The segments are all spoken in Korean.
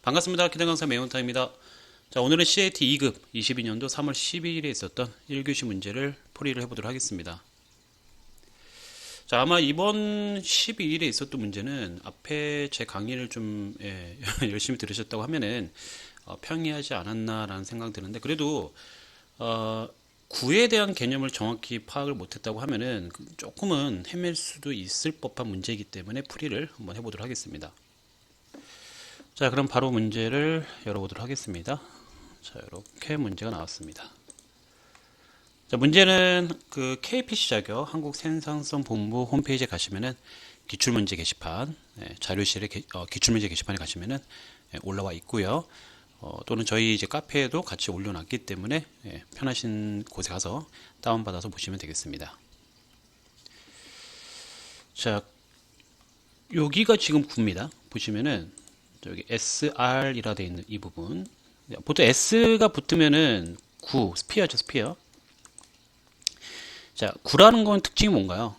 반갑습니다. 기대 강사 매운탕입니다. 자, 오늘은 CAT 2급 22년도 3월 12일에 있었던 1교시 문제를 풀이를 해보도록 하겠습니다. 자, 아마 이번 12일에 있었던 문제는 앞에 제 강의를 좀 열심히 들으셨다고 하면은 평이하지 않았나라는 생각 드는데, 그래도 구에 대한 개념을 정확히 파악을 못했다고 하면은 조금은 헤맬 수도 있을 법한 문제이기 때문에 풀이를 한번 해보도록 하겠습니다. 자, 그럼 바로 문제를 열어보도록 하겠습니다. 자, 이렇게 문제가 나왔습니다. 자, 문제는 그 KPC 자격 한국생산성본부 홈페이지에 가시면은 기출문제 게시판, 자료실에 기출문제 게시판에 가시면은 올라와 있고요. 또는 저희 이제 카페에도 같이 올려놨기 때문에 편하신 곳에 가서 다운받아서 보시면 되겠습니다. 자, 여기가 지금 9입니다. 보시면은 여기 SR이라 되어 있는 이 부분, 보통 S가 붙으면은 9, 스피어죠, 스피어. 자, 9라는 건 특징이 뭔가요?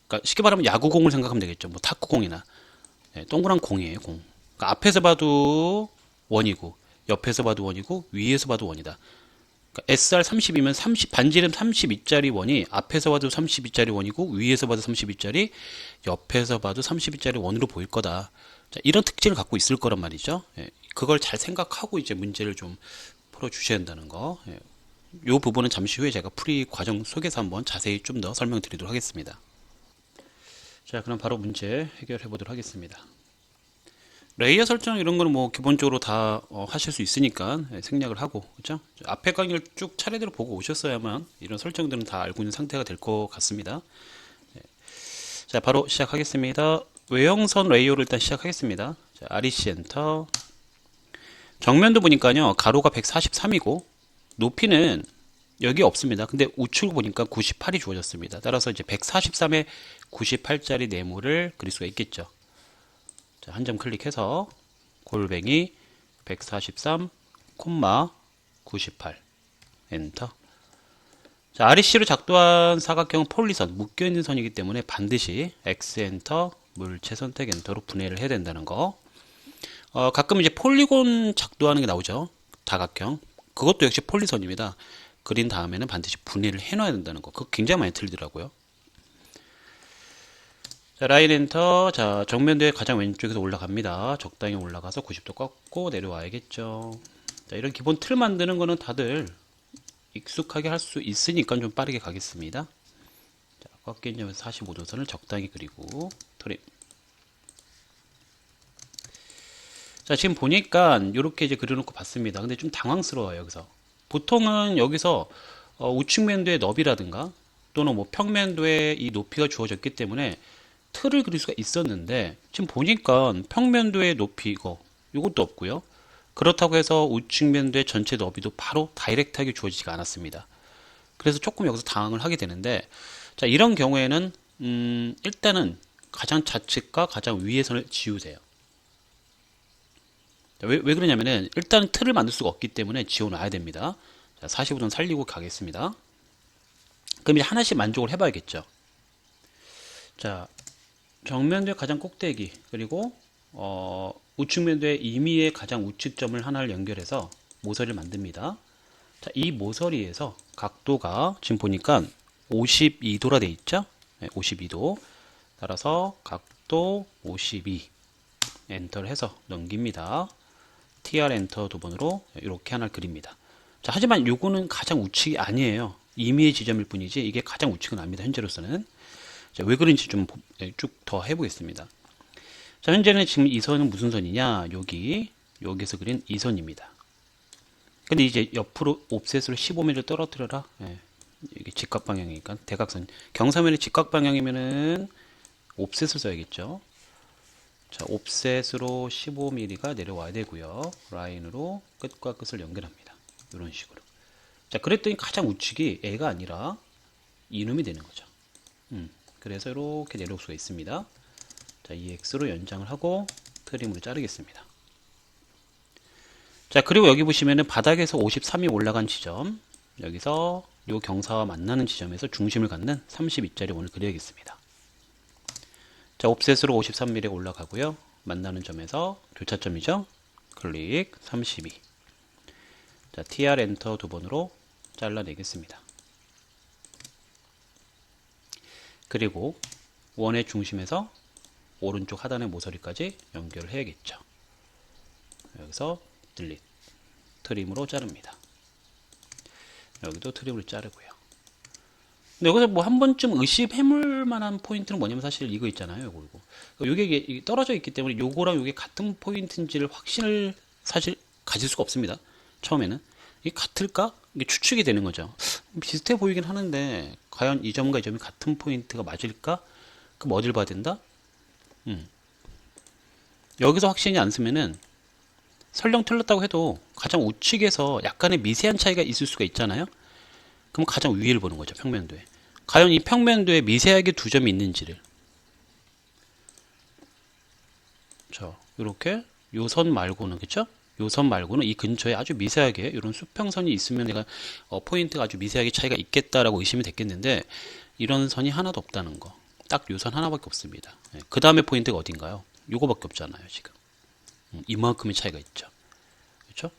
그러니까 쉽게 말하면 야구공을 생각하면 되겠죠. 뭐 탁구공이나 동그란 공이에요, 공. 그러니까 앞에서 봐도 원이고, 옆에서 봐도 원이고, 위에서 봐도 원이다. 그러니까 SR 30이면 30, 반지름 32짜리 원이 앞에서 봐도 32짜리 원이고, 위에서 봐도 32짜리, 옆에서 봐도 32짜리 원으로 보일 거다. 자, 이런 특징을 갖고 있을 거란 말이죠. 그걸 잘 생각하고 이제 문제를 좀 풀어 주셔야 한다는 거. 이 부분은 잠시 후에 제가 풀이 과정 속에서 한번 자세히 좀 더 설명드리도록 하겠습니다. 자, 그럼 바로 문제 해결해 보도록 하겠습니다. 레이어 설정 이런 거는 뭐 기본적으로 다 하실 수 있으니까 생략을 하고, 그렇죠? 앞에 강의를 쭉 차례대로 보고 오셨어야만 이런 설정들은 다 알고 있는 상태가 될 것 같습니다. 자, 바로 시작하겠습니다. 외형선 레이어를 일단 시작하겠습니다. 자, REC 엔터. 정면도 보니까요, 가로가 143이고 높이는 여기 없습니다. 근데 우측 보니까 98이 주어졌습니다. 따라서 이제 143에 98짜리 네모를 그릴 수가 있겠죠. 자, 한 점 클릭해서 골뱅이 143, 98 엔터. 자, REC로 작동한 사각형은 폴리선, 묶여있는 선이기 때문에 반드시 X 엔터, 물체 선택 엔터로 분해를 해야 된다는 거. 가끔 이제 폴리곤 작동하는 게 나오죠. 다각형. 그것도 역시 폴리선입니다. 그린 다음에는 반드시 분해를 해놔야 된다는 거. 그거 굉장히 많이 틀리더라고요. 자, 라인 엔터. 자, 정면도의 가장 왼쪽에서 올라갑니다. 적당히 올라가서 90도 꺾고 내려와야겠죠. 자, 이런 기본 틀 만드는 거는 다들 익숙하게 할 수 있으니까 좀 빠르게 가겠습니다. 자, 꺾인 점에서 45도선을 적당히 그리고 트림. 자, 지금 보니까 이렇게 이제 그려놓고 봤습니다. 근데 좀 당황스러워요, 여기서. 보통은 여기서 우측면도의 너비라든가 또는 뭐 평면도의 이 높이가 주어졌기 때문에 틀을 그릴 수가 있었는데, 지금 보니까 평면도의 높이 이것도 없고요. 그렇다고 해서 우측면도의 전체 너비도 바로 다이렉트하게 주어지지가 않았습니다. 그래서 조금 여기서 당황을 하게 되는데, 자, 이런 경우에는 일단은 가장 좌측과 가장 위의 선을 지우세요. 왜 그러냐면은 일단 틀을 만들 수가 없기 때문에 지워놔야 됩니다. 자, 45도는 살리고 가겠습니다. 그럼 이제 하나씩 만족을 해봐야겠죠. 자, 정면도의 가장 꼭대기, 그리고 우측면도의 임의의 가장 우측점을 하나를 연결해서 모서리를 만듭니다. 자, 이 모서리에서 각도가 지금 보니까 52도라 돼 있죠. 네, 52도. 따라서 각도 52 엔터를 해서 넘깁니다. TR 엔터 두 번으로 이렇게 하나를 그립니다. 자, 하지만 요거는 가장 우측이 아니에요. 임의의 지점일 뿐이지 이게 가장 우측은 아닙니다. 현재로서는. 자, 왜 그런지 좀 쭉 더 해보겠습니다. 자, 현재는 지금 이 선은 무슨 선이냐? 여기서 그린 이 선입니다. 근데 이제 옆으로 옵셋으로 15mm 떨어뜨려라. 이게 직각 방향이니까 대각선. 경사면이 직각 방향이면은 옵셋을 써야겠죠. 자, 옵셋으로 15mm가 내려와야 되고요. 라인으로 끝과 끝을 연결합니다. 이런 식으로. 자, 그랬더니 가장 우측이 A가 아니라 이놈이 되는 거죠. 그래서 이렇게 내려올 수가 있습니다. 자, EX로 연장을 하고 트림으로 자르겠습니다. 자, 그리고 여기 보시면은 바닥에서 53이 올라간 지점, 여기서 이 경사와 만나는 지점에서 중심을 갖는 32짜리 원을 그려야겠습니다. 자, 옵셋으로 53mm 올라가고요. 만나는 점에서 교차점이죠. 클릭 32. 자, TR 엔터 두 번으로 잘라내겠습니다. 그리고 원의 중심에서 오른쪽 하단의 모서리까지 연결을 해야겠죠. 여기서 딜릿, 트림으로 자릅니다. 여기도 트림으로 자르고요. 근데 여기서 뭐 한 번쯤 의심해볼 만한 포인트는 뭐냐면 사실 이거 있잖아요. 요게 떨어져 있기 때문에 요거랑 요게 같은 포인트인지를 확신을 사실 가질 수가 없습니다. 처음에는. 이게 같을까? 이게 추측이 되는 거죠. 비슷해 보이긴 하는데 과연 이 점과 이 점이 같은 포인트가 맞을까? 그럼 어딜 봐야 된다? 여기서 확신이 안 쓰면은 설령 틀렸다고 해도 가장 우측에서 약간의 미세한 차이가 있을 수가 있잖아요. 그럼 가장 위를 보는 거죠. 평면도에. 과연 이 평면도에 미세하게 두 점이 있는지를. 자, 이렇게 요 선 말고는, 그쵸? 요 선 말고는 이 근처에 아주 미세하게 이런 수평선이 있으면 내가 포인트가 아주 미세하게 차이가 있겠다라고 의심이 됐겠는데 이런 선이 하나도 없다는 거. 딱 요 선 하나밖에 없습니다. 그 다음에 포인트가 어딘가요? 요거밖에 없잖아요, 지금. 이만큼의 차이가 있죠. 그렇죠?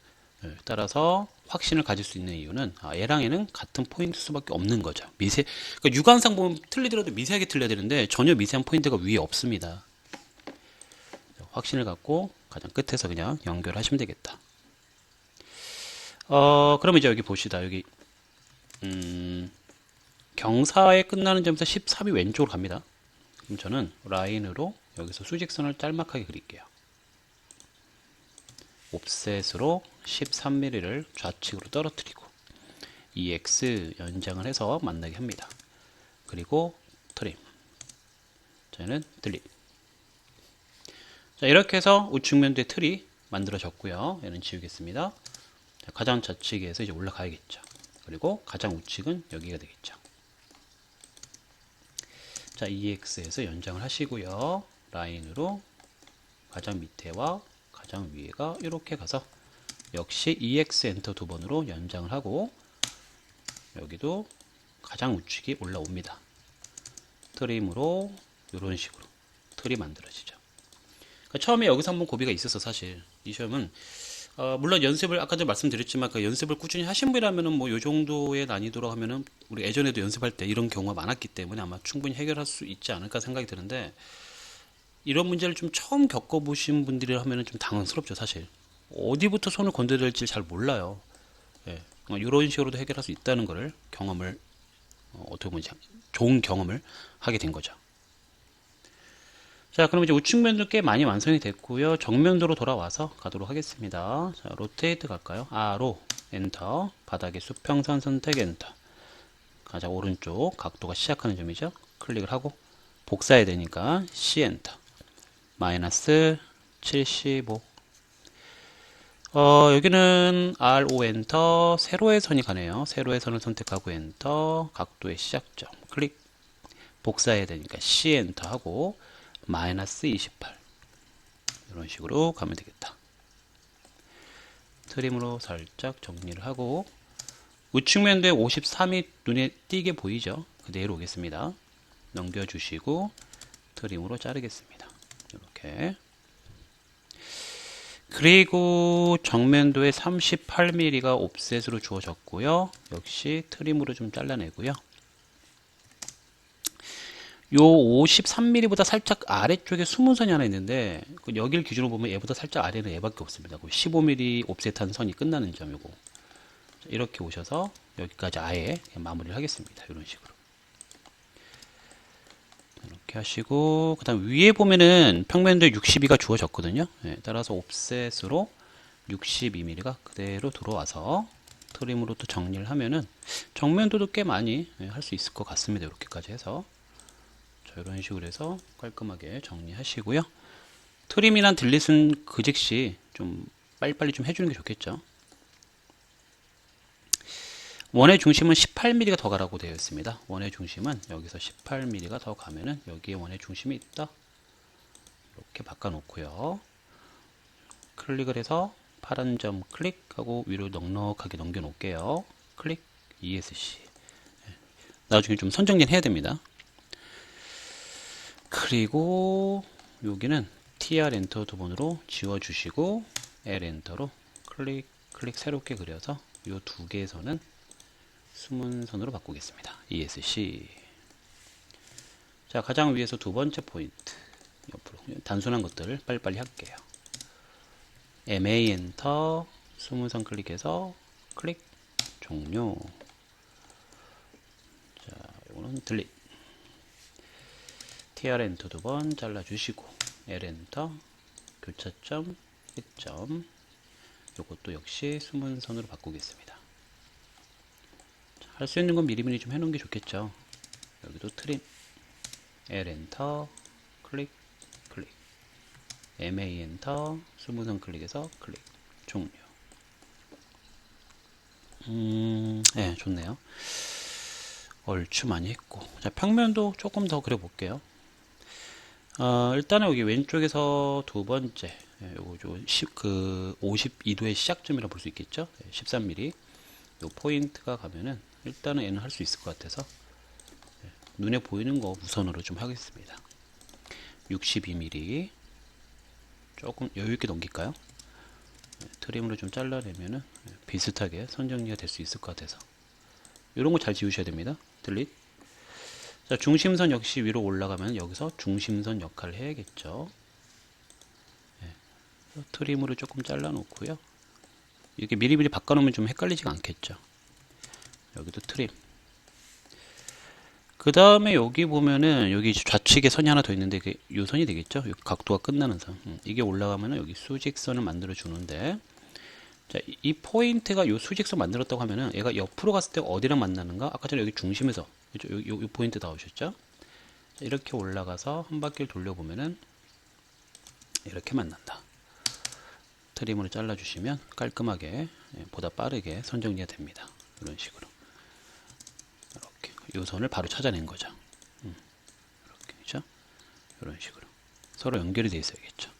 따라서 확신을 가질 수 있는 이유는 얘랑 얘는 같은 포인트 수밖에 없는 거죠. 그러니까 육안상 보면 틀리더라도 미세하게 틀려야 되는데 전혀 미세한 포인트가 위에 없습니다. 확신을 갖고 가장 끝에서 그냥 연결하시면 되겠다. 그러면 이제 여기 봅시다. 여기 경사에 끝나는 점에서 13이 왼쪽으로 갑니다. 그럼 저는 라인으로 여기서 수직선을 짤막하게 그릴게요. 옵셋으로 13mm를 좌측으로 떨어뜨리고 EX 연장을 해서 만나게 합니다. 그리고 트림. 저는 딜릿. 자, 이렇게 해서 우측면도의 틀이 만들어졌고요. 얘는 지우겠습니다. 자, 가장 좌측에서 이제 올라가야겠죠. 그리고 가장 우측은 여기가 되겠죠. 자, EX에서 연장을 하시고요. 라인으로 가장 밑에와 가장 위에가 이렇게 가서 역시 EX 엔터 두 번으로 연장을 하고 여기도 가장 우측이 올라옵니다. 트림으로 이런 식으로 틀이 만들어지죠. 그러니까 처음에 여기서 한번 고비가 있었어. 사실 이 시험은 물론 연습을 아까도 말씀드렸지만 그 연습을 꾸준히 하신 분이라면은 뭐 요 정도의 난이도로 하면은 우리 예전에도 연습할 때 이런 경우가 많았기 때문에 아마 충분히 해결할 수 있지 않을까 생각이 드는데 이런 문제를 좀 처음 겪어보신 분들이 하면은 좀 당황스럽죠. 사실 어디부터 손을 건드려야 될지 잘 몰라요. 예, 이런 식으로도 해결할 수 있다는 거를 경험을 어떻게 보면 좋은 경험을 하게 된 거죠. 자, 그럼 이제 우측면도 꽤 많이 완성이 됐고요. 정면도로 돌아와서 가도록 하겠습니다. 자, 로테이트 갈까요? 로 엔터. 바닥에 수평선 선택 엔터. 가장 오른쪽 각도가 시작하는 점이죠. 클릭을 하고 복사해야 되니까 C 엔터. 마이너스 75. 여기는 RO 엔터. 세로의 선이 가네요. 세로의 선을 선택하고 엔터. 각도의 시작점. 클릭. 복사해야 되니까 C 엔터 하고 마이너스 28 이런 식으로 가면 되겠다. 트림으로 살짝 정리를 하고 우측면도에 53이 눈에 띄게 보이죠? 그대로 오겠습니다. 넘겨주시고 트림으로 자르겠습니다. 이렇게. 그리고 정면도에 38mm가 옵셋으로 주어졌고요. 역시 트림으로 좀 잘라내고요. 요 53mm보다 살짝 아래쪽에 숨은 선이 하나 있는데 여기를 기준으로 보면 얘보다 살짝 아래는 얘밖에 없습니다. 15mm 옵셋한 선이 끝나는 점 요거 이렇게 오셔서 여기까지 아예 마무리를 하겠습니다. 이런 식으로 이렇게 하시고 그 다음 위에 보면은 평면도에 62가 주어졌거든요. 따라서 옵셋으로 62mm가 그대로 들어와서 트림으로 또 정리를 하면은 정면도도 꽤 많이 할 수 있을 것 같습니다. 이렇게까지 해서 이런 식으로 해서 깔끔하게 정리하시고요. 트림이랑 딜릿은 그 즉시 좀 빨리빨리 좀 해주는 게 좋겠죠. 원의 중심은 18mm가 더 가라고 되어 있습니다. 원의 중심은 여기서 18mm가 더 가면은 여기에 원의 중심이 있다. 이렇게 바꿔 놓고요. 클릭을 해서 파란 점 클릭하고 위로 넉넉하게 넘겨 놓을게요. 클릭 ESC. 나중에 좀 선정리는 해야 됩니다. 그리고 여기는 TR 엔터 두 번으로 지워주시고 L 엔터로 클릭 클릭 새롭게 그려서 요 두 개의 선은 숨은 선으로 바꾸겠습니다. ESC. 자, 가장 위에서 두 번째 포인트 옆으로 단순한 것들을 빨리빨리 할게요. MA 엔터 숨은 선 클릭해서 클릭 종료. 자, 이거는 delete. TR 엔터 두 번 잘라주시고 L 엔터 교차점 1점. 이것도 역시 숨은 선으로 바꾸겠습니다. 할 수 있는 건 미리미리 좀 해놓은 게 좋겠죠. 여기도 트림 L 엔터 클릭 클릭 MA 엔터 숨은 선 클릭해서 클릭 종료. 네, 좋네요. 얼추 많이 했고, 자, 평면도 조금 더 그려볼게요. 일단은 여기 왼쪽에서 두 번째, 요거 52도의 시작점이라 볼 수 있겠죠. 13mm. 요 포인트가 가면은 일단은 얘는 할 수 있을 것 같아서 눈에 보이는 거 우선으로 좀 하겠습니다. 62mm 조금 여유 있게 넘길까요? 트림으로 좀 잘라내면은 비슷하게 선 정리가 될 수 있을 것 같아서 이런 거 잘 지우셔야 됩니다. delete. 자, 중심선 역시 위로 올라가면 여기서 중심선 역할을 해야겠죠. 트림으로 조금 잘라 놓고요. 이렇게 미리미리 바꿔 놓으면 좀 헷갈리지가 않겠죠. 여기도 트림. 그 다음에 여기 보면은 여기 좌측에 선이 하나 더 있는데 이 선이 되겠죠. 각도가 끝나는 선. 이게 올라가면은 여기 수직선을 만들어 주는데, 자, 이 포인트가 이 수직선 만들었다고 하면은 얘가 옆으로 갔을 때 어디랑 만나는가? 아까 전에 여기 중심에서 요 포인트 나오셨죠? 자, 이렇게 올라가서 한 바퀴를 돌려보면은 이렇게 만난다. 트림으로 잘라주시면 깔끔하게 보다 빠르게 선 정리가 됩니다. 이런 식으로 이렇게 요 선을 바로 찾아낸 거죠. 이렇게 그죠? 이런 식으로 서로 연결이 돼 있어야겠죠.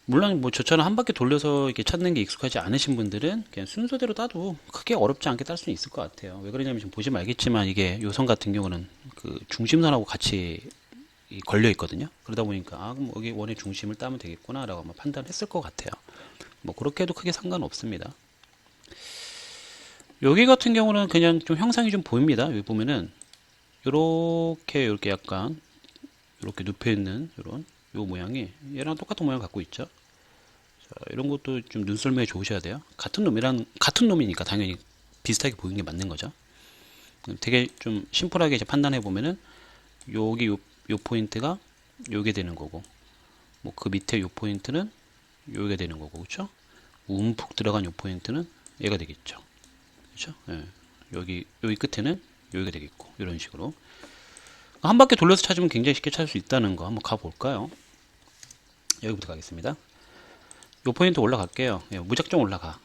물론 뭐 저처럼 한 바퀴 돌려서 이렇게 찾는 게 익숙하지 않으신 분들은 그냥 순서대로 따도 크게 어렵지 않게 딸 수는 있을 것 같아요. 왜 그러냐면 지금 보시면 알겠지만 이게 요선 같은 경우는 그 중심선하고 같이 걸려 있거든요. 그러다 보니까 아, 그럼 여기 원의 중심을 따면 되겠구나 라고 아마 판단했을 것 같아요. 뭐 그렇게 해도 크게 상관없습니다. 여기 같은 경우는 그냥 좀 형상이 좀 보입니다. 여기 보면은 이렇게 약간 이렇게 눕혀 있는 이런 요 모양이 얘랑 똑같은 모양 갖고 있죠. 자, 이런 것도 좀 눈썰미가 좋으셔야 돼요. 같은 놈이니까 당연히 비슷하게 보이는 게 맞는 거죠. 되게 좀 심플하게 이제 판단해 보면은 여기 요 포인트가 요게 되는 거고, 뭐 그 밑에 요 포인트는 요게 되는 거고, 그렇죠? 움푹 들어간 요 포인트는 얘가 되겠죠. 그렇죠? 예. 여기 끝에는 여기가 되겠고, 이런 식으로 한 바퀴 돌려서 찾으면 굉장히 쉽게 찾을 수 있다는 거 한번 가볼까요? 여기부터 가겠습니다. 요 포인트 올라갈게요. 예, 무작정 올라가.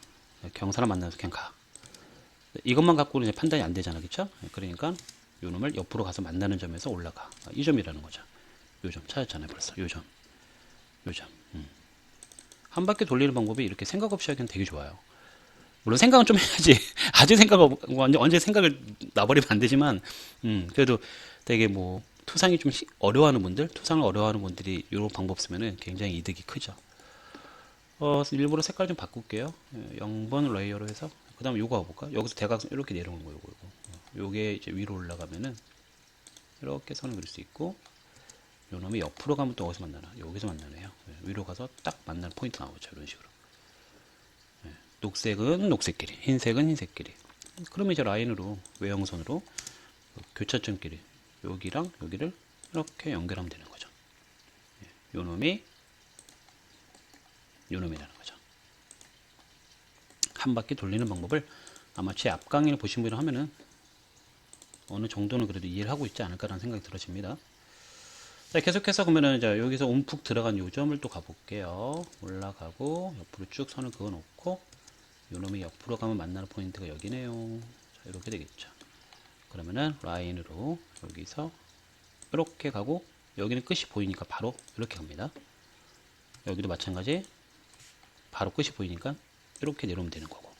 경사를 만나서 그냥 가. 이것만 갖고는 이제 판단이 안 되잖아, 그렇죠? 그러니까 요 놈을 옆으로 가서 만나는 점에서 올라가. 이 점이라는 거죠. 요 점 찾았잖아요, 벌써. 요 점. 한 바퀴 돌리는 방법이 이렇게 생각 없이 하기엔 되게 좋아요. 물론 생각은 좀 해야지. 아주 언제 생각을 놔버리면 안 되지만, 그래도 되게 뭐, 투상이 좀 투상을 어려워하는 분들이 이런 방법 쓰면은 굉장히 이득이 크죠. 일부러 색깔 좀 바꿀게요. 0번 레이어로 해서, 그 다음에 요거 가볼까? 여기서 대각선 이렇게 내려오는 거예요, 요거. 요게 이제 위로 올라가면은, 이렇게 선을 그릴 수 있고, 요 놈이 옆으로 가면 또 어디서 만나나? 여기서 만나네요. 위로 가서 딱 만나는 포인트 나오죠, 이런 식으로. 녹색은 녹색끼리, 흰색은 흰색끼리. 그러면 이제 라인으로, 외형선으로, 교차점끼리, 여기랑 여기를 이렇게 연결하면 되는 거죠. 요 놈이라는 거죠. 한 바퀴 돌리는 방법을 아마 제 앞 강의를 보신 분이 하면은 어느 정도는 그래도 이해를 하고 있지 않을까라는 생각이 들어집니다. 자, 계속해서 그러면은 이제 여기서 움푹 들어간 요점을 또 가볼게요. 올라가고 옆으로 쭉 선을 그어 놓고 요놈이 옆으로 가면 만나는 포인트가 여기네요. 자, 이렇게 되겠죠. 그러면은 라인으로 여기서 이렇게 가고 여기는 끝이 보이니까 바로 이렇게 갑니다. 여기도 마찬가지. 바로 끝이 보이니까 이렇게 내려오면 되는 거고,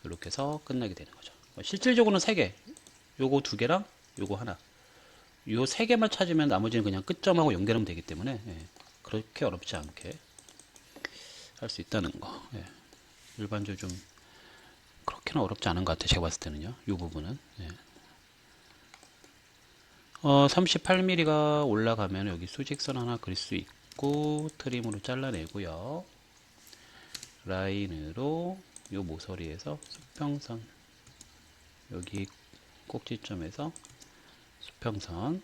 이렇게 해서 끝나게 되는 거죠. 실질적으로는 3개, 요거 2개랑 요거 하나, 요 3개만 찾으면 나머지는 그냥 끝점하고 연결하면 되기 때문에 그렇게 어렵지 않게 할 수 있다는 거. 예. 일반적으로 좀 그렇게는 어렵지 않은 것 같아요. 제가 봤을 때는요. 이 부분은. 예. 38mm가 올라가면 여기 수직선 하나 그릴 수 있고 트림으로 잘라내고요. 라인으로 이 모서리에서 수평선 여기 꼭지점에서 수평선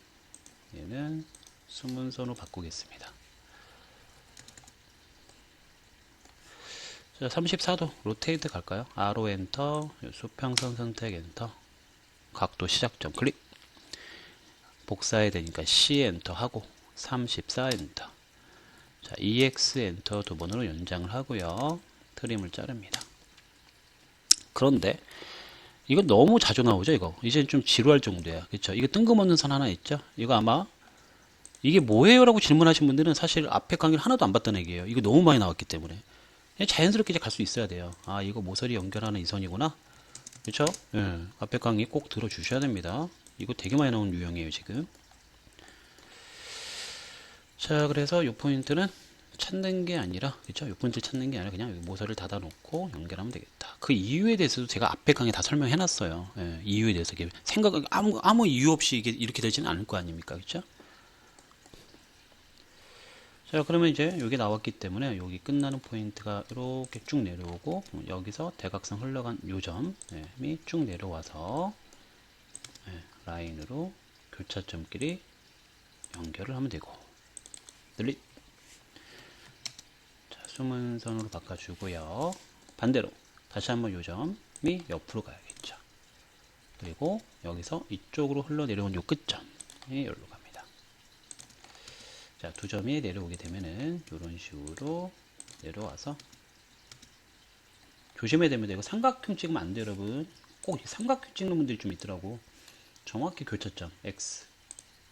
얘는 수문선으로 바꾸겠습니다. 자, 34도 로테이트 갈까요? 아로 엔터, 수평선 선택 엔터, 각도 시작점 클릭. 복사해야 되니까 C 엔터 하고 34 엔터. 자, EX 엔터 두 번으로 연장을 하고요. 트림을 자릅니다. 그런데 이거 너무 자주 나오죠, 이거. 이제 좀 지루할 정도야. 그쵸? 이거 뜬금없는 선 하나 있죠? 이거 아마 이게 뭐예요? 라고 질문하신 분들은 사실 앞에 강의를 하나도 안 봤던 얘기예요. 이거 너무 많이 나왔기 때문에. 그냥 자연스럽게 이제 갈 수 있어야 돼요. 아, 이거 모서리 연결하는 이 선이구나. 그쵸? 예. 앞에 강의 꼭 들어주셔야 됩니다. 이거 되게 많이 나오는 유형이에요, 지금. 자, 그래서 이 포인트는 찾는 게 아니라, 그쵸? 이 포인트를 찾는 게 아니라 그냥 여기 모서리를 닫아놓고 연결하면 되겠다. 그 이유에 대해서도 제가 앞에 강의에 다 설명해놨어요. 예, 이유에 대해서. 생각, 아무 이유 없이 이렇게 되지는 않을 거 아닙니까? 그쵸? 자, 그러면 이제 여기 나왔기 때문에 여기 끝나는 포인트가 이렇게 쭉 내려오고 여기서 대각선 흘러간 요점이 쭉 내려와서 라인으로 교차점끼리 연결을 하면 되고 늘리. 자, 수문선으로 바꿔주고요. 반대로 다시 한번 요점이 옆으로 가야겠죠. 그리고 여기서 이쪽으로 흘러내려온 요 끝점이 여기로 갑니다. 자, 두 점이 내려오게 되면은 이런 식으로 내려와서 조심해야 됩니다. 이거 삼각형 찍으면 안 돼요, 여러분. 꼭 삼각형 찍는 분들이 좀 있더라고. 정확히 교차점 X,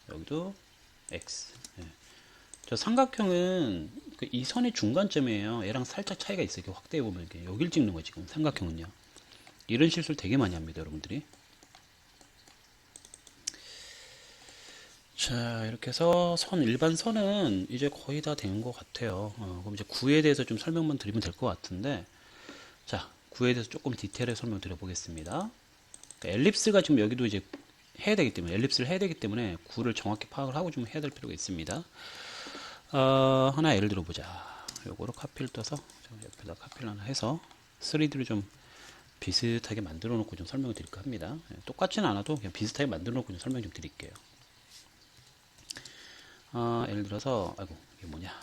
여기도 X. 예. 저 삼각형은 이 선의 중간점이에요. 얘랑 살짝 차이가 있어요. 이렇게 확대해 보면 이렇게 여길 찍는 거예요. 지금 삼각형은요. 이런 실수를 되게 많이 합니다, 여러분들이. 자, 이렇게 해서 일반 선은 이제 거의 다 된 것 같아요. 그럼 이제 구에 대해서 좀 설명만 드리면 될 것 같은데, 자, 구에 대해서 조금 디테일하게 설명 드려보겠습니다. 그러니까 엘립스가 지금 여기도 이제 해야 되기 때문에, 엘립스를 해야 되기 때문에 구를 정확히 파악을 하고 좀 해야 될 필요가 있습니다. 하나 예를 들어보자. 요거를 카피를 떠서, 옆에다 카피를 하나 해서 3D로 좀 비슷하게 만들어 놓고 좀 설명을 드릴까 합니다. 똑같지는 않아도 그냥 비슷하게 만들어 놓고 좀 설명 좀 드릴게요. 예를 들어서, 아이고, 이게 뭐냐.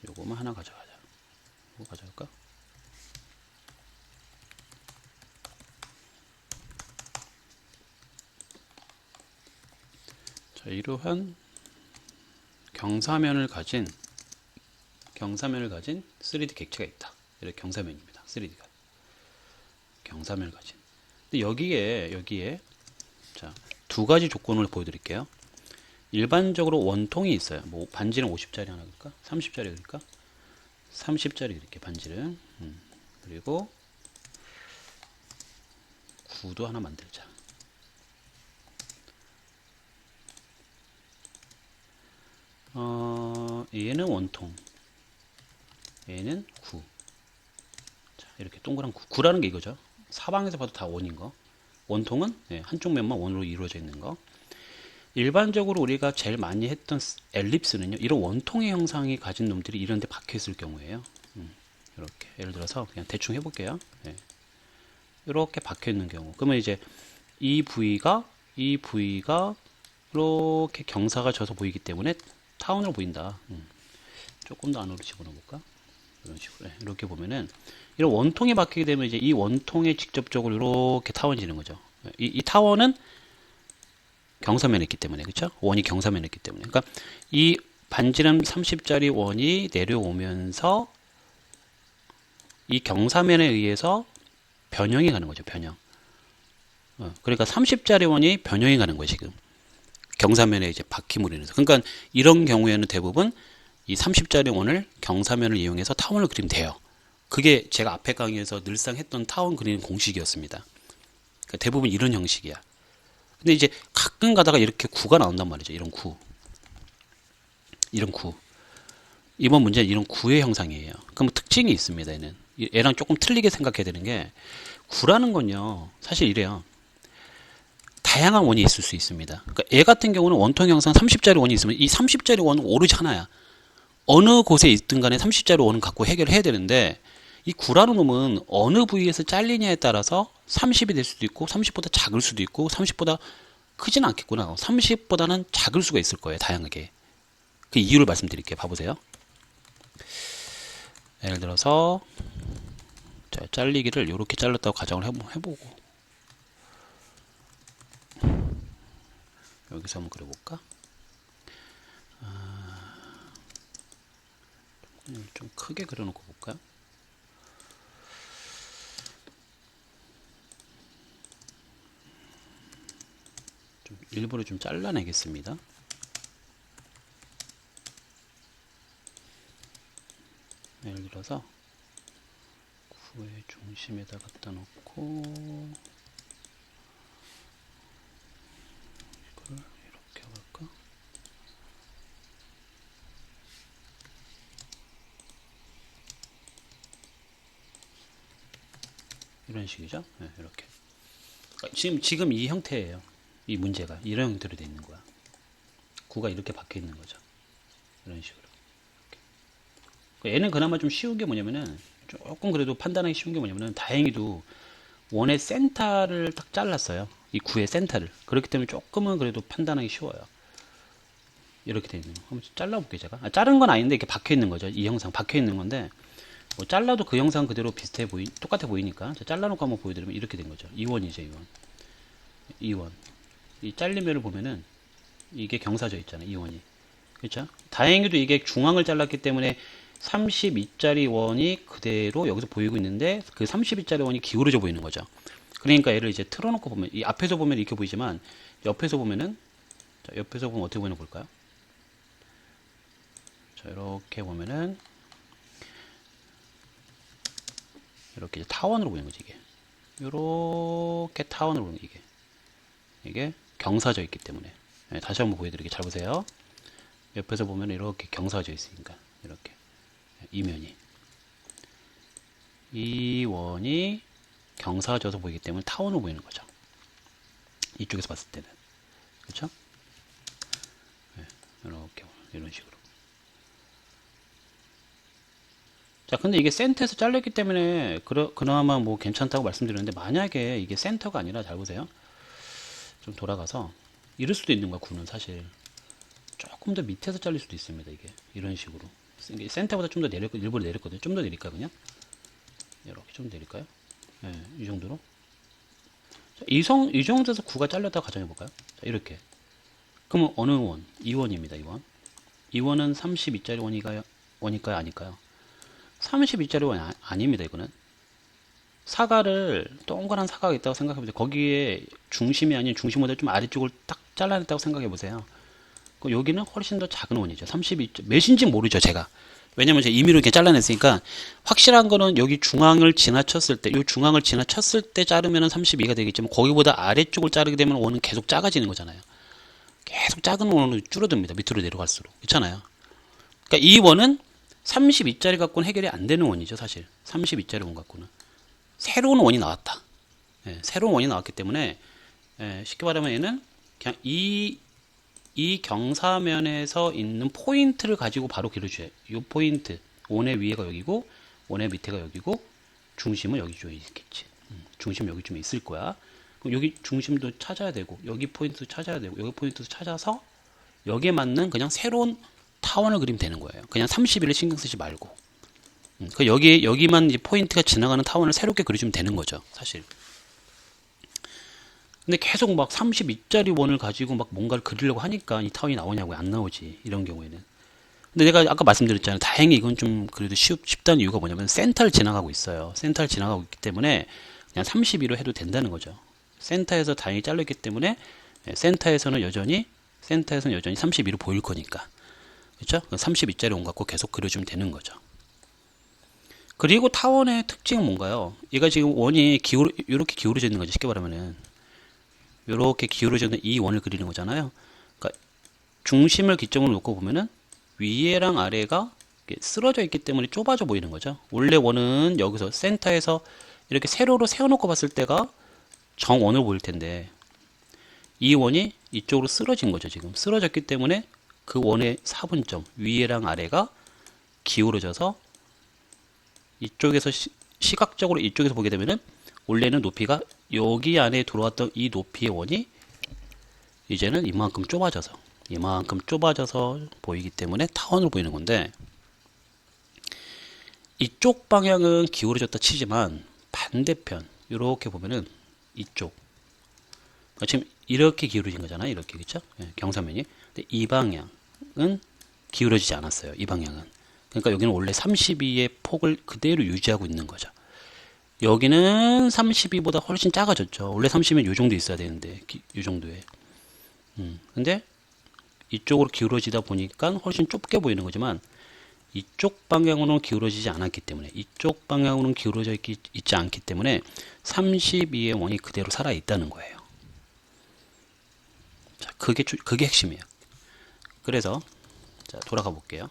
요거만 하나 가져가자. 이거 가져갈까? 자, 이러한 경사면을 가진 3D 객체가 있다. 이렇게 경사면입니다. 3D가. 경사면을 가진. 근데 여기에, 자, 두 가지 조건을 보여드릴게요. 일반적으로 원통이 있어요. 뭐, 반지는 50짜리 하나 그릴까? 30짜리 그릴까? 30짜리 그릴게, 반지를. 그리고, 구도 하나 만들자. 얘는 원통. 얘는 구. 자, 이렇게 동그란 구. 구라는 게 이거죠. 사방에서 봐도 다 원인 거. 원통은 한쪽 면만 원으로 이루어져 있는 거. 일반적으로 우리가 제일 많이 했던 엘립스는요, 이런 원통의 형상이 가진 놈들이 이런 데 박혀 있을 경우에요. 이렇게. 예를 들어서 그냥 대충 해볼게요. 이렇게 박혀 있는 경우. 그러면 이제 이 부위가 이렇게 경사가 져서 보이기 때문에 타원으로 보인다. 조금 더 안으로 집어넣어 볼까? 이런 식으로. 이렇게 보면은 이런 원통이 박히게 되면 이제 이 원통에 직접적으로 이렇게 타원이 지는 거죠. 이 타원은 경사면에 있기 때문에, 그쵸? 원이 경사면에 있기 때문에. 그러니까 이 반지름 30짜리 원이 내려오면서 이 경사면에 의해서 변형이 가는 거죠, 변형. 그러니까 30짜리 원이 변형이 가는 거예요, 지금. 경사면에 이제 박힘으로 인해서. 그러니까 이런 경우에는 대부분 이 30짜리 원을 경사면을 이용해서 타원을 그리면 돼요. 그게 제가 앞에 강의에서 늘상 했던 타원 그리는 공식이었습니다. 그러니까 대부분 이런 형식이야. 근데 이제 가끔 가다가 이렇게 구가 나온단 말이죠. 이런 구. 이번 문제는 이런 구의 형상이에요. 그럼 특징이 있습니다. 얘랑 조금 틀리게 생각해야 되는 게, 구라는 건요, 사실 이래요. 다양한 원이 있을 수 있습니다. 그러니까 얘 같은 경우는 원통 형상 30짜리 원이 있으면 이 30짜리 원은 오로지 하나야. 어느 곳에 있든 간에 30짜리 원은 갖고 해결해야 되는데, 이 구라는 놈은 어느 부위에서 잘리냐에 따라서 30이 될 수도 있고 30보다 작을 수도 있고 30보다 크진 않겠구나. 30보다는 작을 수가 있을 거예요. 다양하게. 그 이유를 말씀드릴게요. 봐보세요. 예를 들어서 자, 잘리기를 이렇게 잘랐다고 가정을 해보고 여기서 한번 그려볼까? 좀 크게 그려놓고 볼까요? 좀 일부러 좀 잘라내겠습니다. 예를 들어서 구의 중심에다 갖다 놓고 이걸 이렇게 할까? 이런 식이죠. 네, 이렇게. 지금 이 형태예요. 이 문제가 이런 형태로 되어 있는 거야. 구가 이렇게 박혀 있는 거죠. 이런 식으로. 이렇게. 얘는 그나마 좀 쉬운 게 뭐냐면은 조금 그래도 판단하기 쉬운 게 뭐냐면은 다행히도 원의 센터를 딱 잘랐어요. 이 구의 센터를. 그렇기 때문에 조금은 그래도 판단하기 쉬워요. 이렇게 되어 있는 거. 한번 잘라볼게요, 제가. 자른 건 아닌데 이렇게 박혀 있는 거죠. 이 형상 박혀 있는 건데 뭐 잘라도 그 형상 그대로 똑같아 보이니까 잘라놓고 한번 보여드리면 이렇게 된 거죠. 2원이죠, 2원. 2원. 이 잘리면을 보면은 이게 경사져 있잖아요, 2원이. 그렇죠? 다행히도 이게 중앙을 잘랐기 때문에 32짜리 원이 그대로 여기서 보이고 있는데 그 32짜리 원이 기울어져 보이는 거죠. 그러니까 얘를 이제 틀어놓고 보면 이 앞에서 보면 이렇게 보이지만 옆에서 보면은 자, 옆에서 보면 어떻게 보이나 볼까요? 자, 이렇게 보면은 이렇게 이제 타원으로 보이는 거지 이게. 이렇게 타원으로 보이는 이게 경사져 있기 때문에. 네, 다시 한번 보여드릴게요. 잘 보세요. 옆에서 보면 이렇게 경사져 있으니까 이렇게 이면이 이 원이 경사져서 보이기 때문에 타원으로 보이는 거죠. 이쪽에서 봤을 때는 그렇죠? 네, 이렇게 이런 식으로. 자, 근데 이게 센터에서 잘렸기 때문에 그나마 뭐 괜찮다고 말씀드렸는데 만약에 이게 센터가 아니라 잘 보세요. 좀 돌아가서 이럴 수도 있는 거야. 구는 사실 조금 더 밑에서 잘릴 수도 있습니다. 이게 이런 식으로 센터보다 좀 더 일부러 내렸거든요. 좀 더 내릴까요? 그냥 이렇게 좀 내릴까요? 네, 이 정도로. 자, 이 정도에서 구가 잘렸다고 가정해 볼까요? 자, 이렇게. 그러면 어느 원? 2원입니다. 2원. 2원은 32짜리 원일까요? 아닐까요? 32짜리 원이 아닙니다. 이거는 사과를 동그란 사과가 있다고 생각해 보세요. 거기에 중심이 아닌 중심보다 좀 아래쪽을 딱 잘라냈다고 생각해 보세요. 여기는 훨씬 더 작은 원이죠. 32, 몇인지 모르죠, 제가. 왜냐면 제가 임의로 이렇게 잘라냈으니까, 확실한 거는 여기 중앙을 지나쳤을 때, 이 중앙을 지나쳤을 때 자르면 32가 되겠지만, 거기보다 아래쪽을 자르게 되면 원은 계속 작아지는 거잖아요. 계속 작은 원으로 줄어듭니다. 밑으로 내려갈수록. 그렇잖아요. 그러니까 이 원은 32짜리 갖고는 해결이 안 되는 원이죠, 사실. 32짜리 원 갖고는. 새로운 원이 나왔다. 예, 새로운 원이 나왔기 때문에, 쉽게 말하면 얘는 그냥 이 경사면에서 있는 포인트를 가지고 바로 그려줘요. 이 포인트, 원의 위에가 여기고 원의 밑에가 여기고 중심은 여기쯤에 있겠지. 중심 여기쯤에 있을 거야. 그럼 여기 중심도 찾아야 되고 여기 포인트도 찾아야 되고 여기 포인트도 찾아서 여기에 맞는 그냥 새로운 타원을 그리면 되는 거예요. 그냥 30일을 신경 쓰지 말고. 그 여기만 이제 포인트가 지나가는 타원을 새롭게 그려주면 되는 거죠, 사실. 근데 계속 막 32짜리 원을 가지고 막 뭔가를 그리려고 하니까 이 타원이 나오냐고. 안 나오지, 이런 경우에는. 근데 내가 아까 말씀드렸잖아요. 다행히 이건 좀 그래도 쉽다는 이유가 뭐냐면 센터를 지나가고 있어요. 센터를 지나가고 있기 때문에 그냥 32로 해도 된다는 거죠. 센터에서 다행히 잘렸기 때문에 센터에서는 여전히 32로 보일 거니까. 그렇죠? 32짜리 원 갖고 계속 그려주면 되는 거죠. 그리고 타원의 특징은 뭔가요? 얘가 지금 원이 이렇게 기울어져 있는 거죠. 쉽게 말하면은 이렇게 기울어져 있는 이 원을 그리는 거잖아요. 그러니까 중심을 기점으로 놓고 보면은 위에랑 아래가 쓰러져 있기 때문에 좁아져 보이는 거죠. 원래 원은 여기서 센터에서 이렇게 세로로 세워놓고 봤을 때가 정원을 보일 텐데 이 원이 이쪽으로 쓰러진 거죠. 지금 쓰러졌기 때문에 그 원의 사분점 위에랑 아래가 기울어져서 이쪽에서 시각적으로 이쪽에서 보게 되면은 원래는 높이가 여기 안에 들어왔던 이 높이의 원이 이제는 이만큼 좁아져서 보이기 때문에 타원으로 보이는 건데 이쪽 방향은 기울어졌다 치지만 반대편 이렇게 보면은 이쪽 지금 이렇게 기울어진 거잖아요. 이렇게 그쵸? 경사면이. 근데 이 방향은 기울어지지 않았어요. 이 방향은. 그러니까 여기는 원래 32의 폭을 그대로 유지하고 있는 거죠. 여기는 32보다 훨씬 작아졌죠. 원래 30면 이 정도 있어야 되는데 이 정도에. 근데 이쪽으로 기울어지다 보니까 훨씬 좁게 보이는 거지만 이쪽 방향으로는 기울어지지 않았기 때문에 이쪽 방향으로는 기울어져 있지 않기 때문에 32의 원이 그대로 살아 있다는 거예요. 자, 그게 핵심이에요. 그래서 자, 돌아가 볼게요.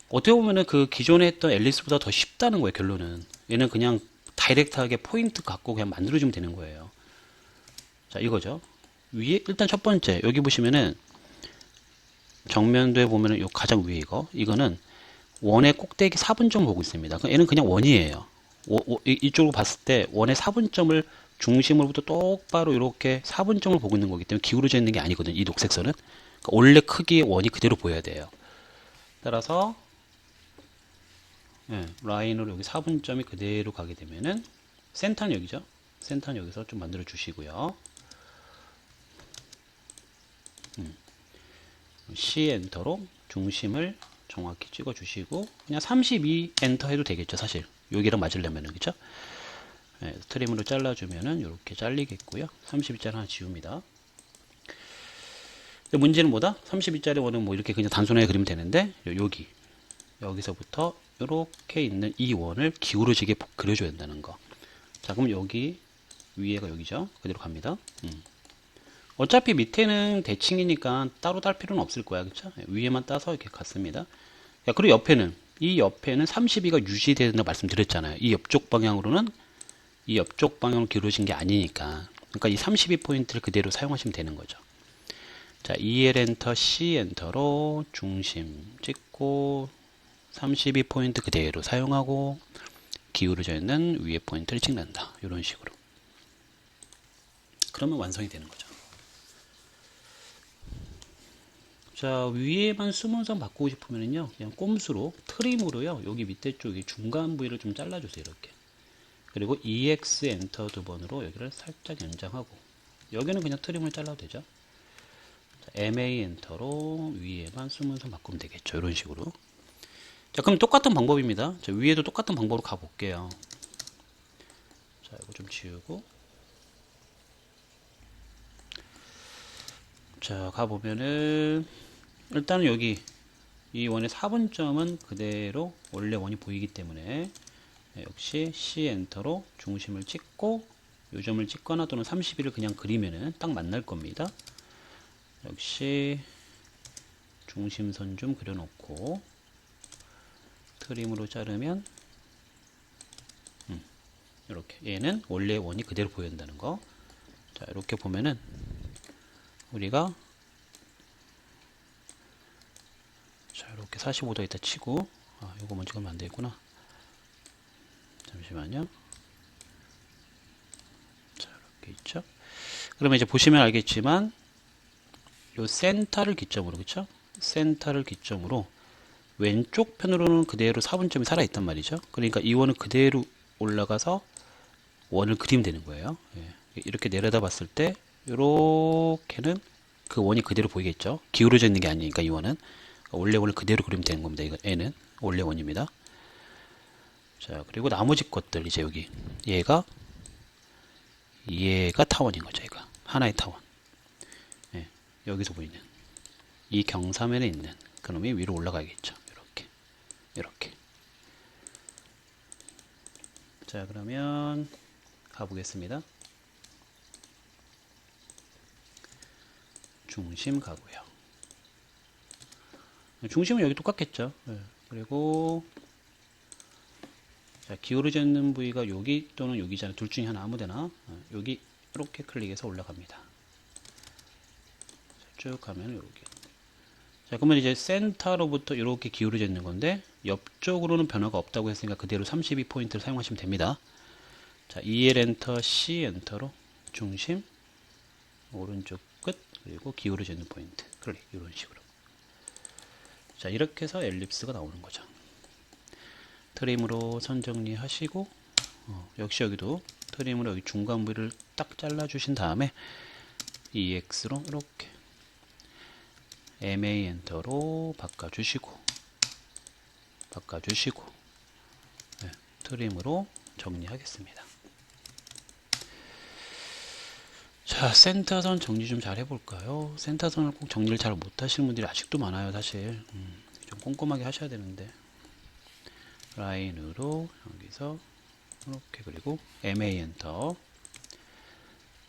어떻게 보면은 그 기존에 했던 앨리스보다 더 쉽다는 거예요. 결론은 얘는 그냥 다이렉트하게 포인트 갖고 그냥 만들어주면 되는 거예요. 자, 이거죠. 위에 일단 첫 번째 여기 보시면은 정면도에 보면은 요 가장 위에 이거는 원의 꼭대기 4분점 보고 있습니다. 얘는 그냥 원이에요. 이쪽으로 봤을 때 원의 4분점을 중심으로부터 똑바로 이렇게 4분점을 보고 있는 거기 때문에 기울어져 있는 게 아니거든요. 이 녹색선은. 그러니까 원래 크기의 원이 그대로 보여야 돼요. 따라서 라인으로 여기 4분점이 그대로 가게 되면은 센터는 여기죠. 센터는 여기서 좀 만들어 주시고요. C 엔터로 중심을 정확히 찍어 주시고 그냥 32 엔터 해도 되겠죠. 사실 여기랑 맞으려면은 그쵸? 트림으로 잘라주면은 이렇게 잘리겠고요. 32짜리 하나 지웁니다. 근데 문제는 뭐다? 32짜리 원은 뭐 이렇게 그냥 단순하게 그리면 되는데 여기서부터 이렇게 있는 이 원을 기울어지게 그려줘야 된다는 거. 자, 그럼 여기 위에가 여기죠. 그대로 갑니다. 어차피 밑에는 대칭이니까 따로 딸 필요는 없을 거야. 그쵸? 위에만 따서 이렇게 갔습니다. 야, 그리고 이 옆에는 32가 유지된다고 말씀드렸잖아요. 이 옆쪽 방향으로 기울어진 게 아니니까. 그러니까 이 32포인트를 그대로 사용하시면 되는 거죠. 자, EL 엔터, C 엔터로 중심 찍고 32포인트 그대로 사용하고 기울어져 있는 위에 포인트를 찍는다. 이런 식으로. 그러면 완성이 되는 거죠. 자, 위에만 숨은 선 바꾸고 싶으면요, 그냥 꼼수로 트림으로요, 여기 밑에 쪽에 중간 부위를 좀 잘라주세요. 이렇게. 그리고 EX 엔터 2번으로 여기를 살짝 연장하고, 여기는 그냥 트림을 잘라도 되죠. 자, MA 엔터로 위에만 숨은 선 바꾸면 되겠죠. 이런 식으로. 자, 그럼 똑같은 방법입니다. 자, 위에도 똑같은 방법으로 가볼게요. 자, 이거 좀 지우고. 자, 가보면은, 일단은 여기 이 원의 4분점은 그대로 원래 원이 보이기 때문에 역시 C 엔터로 중심을 찍고 요점을 찍거나 또는 31을 그냥 그리면은 딱 만날 겁니다. 역시 중심선 좀 그려놓고 트림으로 자르면 이렇게 얘는 원래 원이 그대로 보인다는 거. 자, 이렇게 보면은 우리가 자, 이렇게 45도 있다 치고, 이거 먼저 가면 안 되겠구나. 잠시만요. 자, 이렇게 있죠. 그러면 이제 보시면 알겠지만, 요 센터를 기점으로, 그쵸? 센터를 기점으로, 왼쪽 편으로는 그대로 4분점이 살아있단 말이죠. 그러니까 이 원은 그대로 올라가서 원을 그리면 되는 거예요. 이렇게 내려다 봤을 때, 요렇게는 그 원이 그대로 보이겠죠. 기울어져 있는 게 아니니까 이 원은. 원래 원을 그대로 그리면 되는 겁니다. 이거 N은 원래 원입니다. 자, 그리고 나머지 것들 이제 여기 얘가 타원인 거죠. 얘가 하나의 타원. 여기서 보이는 이 경사면에 있는 그놈이 위로 올라가야겠죠. 이렇게. 자, 그러면 가보겠습니다. 중심 가고요. 중심은 여기 똑같겠죠. 예. 그리고 자, 기울어져 있는 부위가 여기 또는 여기잖아요. 둘 중에 하나 아무데나. 여기 이렇게 클릭해서 올라갑니다. 쭉 가면 여기. 자, 그러면 이제 센터로부터 이렇게 기울어져 있는 건데 옆쪽으로는 변화가 없다고 했으니까 그대로 32포인트를 사용하시면 됩니다. 자, EL 엔터, C 엔터로 중심, 오른쪽 끝, 그리고 기울어져 있는 포인트 클릭. 이런 식으로. 자, 이렇게 해서 엘립스가 나오는 거죠. 트림으로 선 정리하시고 역시 여기도 트림으로 여기 중간 부위를 딱 잘라 주신 다음에 EX로 이렇게 MA 엔터로 바꿔주시고 네, 트림으로 정리하겠습니다. 자, 센터선 정리 좀 잘 해볼까요? 센터선을 꼭 정리를 잘 못하시는 분들이 아직도 많아요. 사실 좀 꼼꼼하게 하셔야 되는데 라인으로 여기서 이렇게 그리고 MA 엔터.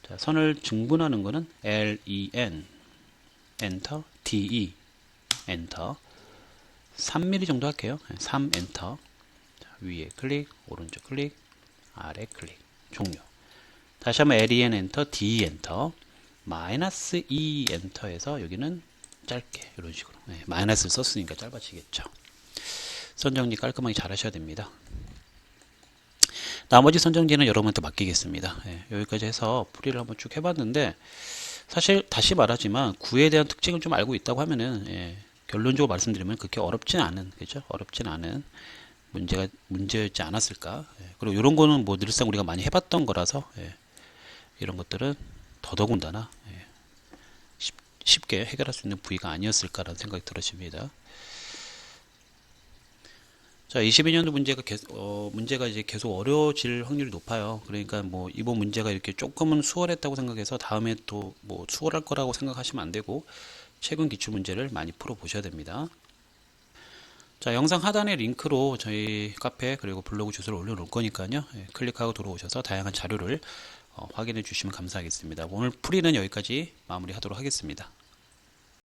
자, 선을 증분하는 거는 LEN 엔터, DE 엔터. 3mm 정도 할게요. 3 엔터. 자, 위에 클릭, 오른쪽 클릭, 아래 클릭, 종료. 다시 한번 LEN 엔터, DE 엔터. 마이너스 E 엔터에서 여기는 짧게 이런 식으로. 네, 마이너스를 썼으니까 짧아지겠죠. 선 정리 깔끔하게 잘 하셔야 됩니다. 나머지 선 정리는 여러분한테 맡기겠습니다. 예, 여기까지 해서 풀이를 한번 쭉 해봤는데 사실 다시 말하지만 구에 대한 특징을 좀 알고 있다고 하면은 결론적으로 말씀드리면 그렇게 어렵진 않은, 그죠? 어렵진 않은 문제였지 않았을까. 그리고 이런 거는 뭐 늘상 우리가 많이 해봤던 거라서 이런 것들은 더더군다나 쉽게 해결할 수 있는 부위가 아니었을까라는 생각이 들어집니다. 자, 22년도 문제가 이제 계속 어려워질 확률이 높아요. 그러니까 뭐 이번 문제가 이렇게 조금은 수월했다고 생각해서 다음에 또 뭐 수월할 거라고 생각하시면 안 되고 최근 기출 문제를 많이 풀어 보셔야 됩니다. 자, 영상 하단에 링크로 저희 카페 그리고 블로그 주소를 올려놓을 거니까요. 클릭하고 들어오셔서 다양한 자료를 확인해 주시면 감사하겠습니다. 오늘 풀이는 여기까지 마무리하도록 하겠습니다.